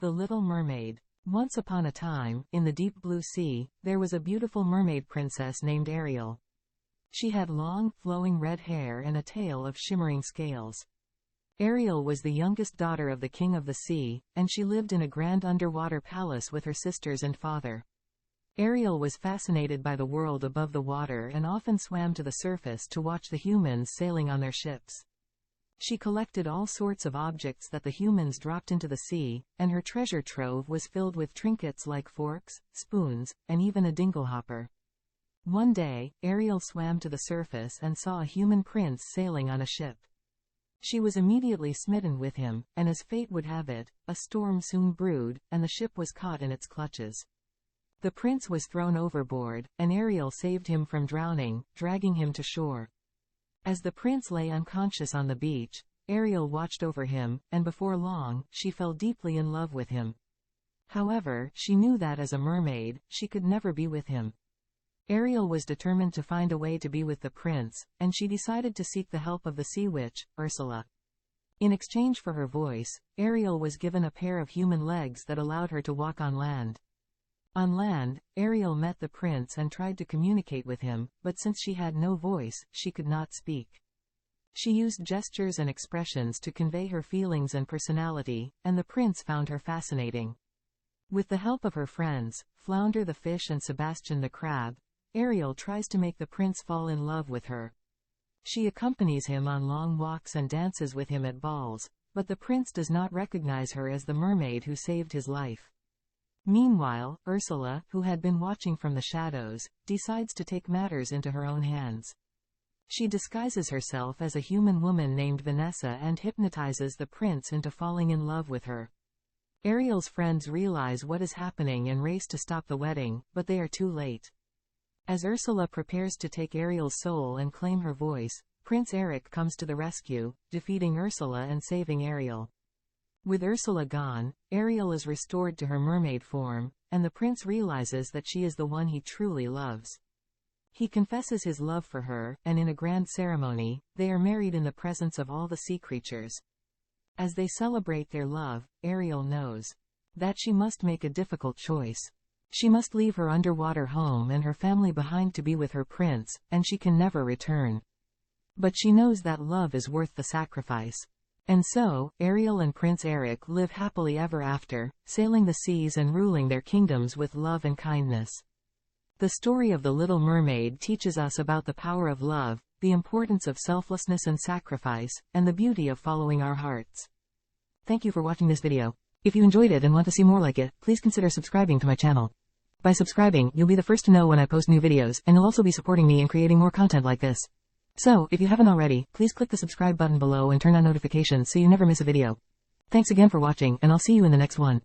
The Little Mermaid. Once upon a time, in the deep blue sea, there was a beautiful mermaid princess named Ariel. She had long, flowing red hair and a tail of shimmering scales. Ariel was the youngest daughter of the king of the sea, and she lived in a grand underwater palace with her sisters and father. Ariel was fascinated by the world above the water and often swam to the surface to watch the humans sailing on their ships. She collected all sorts of objects that the humans dropped into the sea, and her treasure trove was filled with trinkets like forks, spoons, and even a dinglehopper. One day, Ariel swam to the surface and saw a human prince sailing on a ship. She was immediately smitten with him, and as fate would have it, a storm soon brewed, and the ship was caught in its clutches. The prince was thrown overboard, and Ariel saved him from drowning, dragging him to shore. As the prince lay unconscious on the beach, Ariel watched over him, and before long, she fell deeply in love with him. However, she knew that as a mermaid, she could never be with him. Ariel was determined to find a way to be with the prince, and she decided to seek the help of the sea witch, Ursula. In exchange for her voice, Ariel was given a pair of human legs that allowed her to walk on land. On land, Ariel met the prince and tried to communicate with him, but since she had no voice, she could not speak. She used gestures and expressions to convey her feelings and personality, and the prince found her fascinating. With the help of her friends, Flounder the fish and Sebastian the crab, Ariel tries to make the prince fall in love with her. She accompanies him on long walks and dances with him at balls, but the prince does not recognize her as the mermaid who saved his life. Meanwhile, Ursula, who had been watching from the shadows, decides to take matters into her own hands. She disguises herself as a human woman named Vanessa and hypnotizes the prince into falling in love with her. Ariel's friends realize what is happening and race to stop the wedding, but they are too late. As Ursula prepares to take Ariel's soul and claim her voice, Prince Eric comes to the rescue, defeating Ursula and saving Ariel. With Ursula gone, Ariel is restored to her mermaid form, and the prince realizes that she is the one he truly loves. He confesses his love for her, and in a grand ceremony, they are married in the presence of all the sea creatures. As they celebrate their love, Ariel knows that she must make a difficult choice. She must leave her underwater home and her family behind to be with her prince, and she can never return. But she knows that love is worth the sacrifice. And so, Ariel and Prince Eric live happily ever after, sailing the seas and ruling their kingdoms with love and kindness. The story of the Little Mermaid teaches us about the power of love, the importance of selflessness and sacrifice, and the beauty of following our hearts. Thank you for watching this video. If you enjoyed it and want to see more like it, please consider subscribing to my channel. By subscribing, you'll be the first to know when I post new videos, and you'll also be supporting me in creating more content like this. So, if you haven't already, please click the subscribe button below and turn on notifications so you never miss a video. Thanks again for watching, and I'll see you in the next one.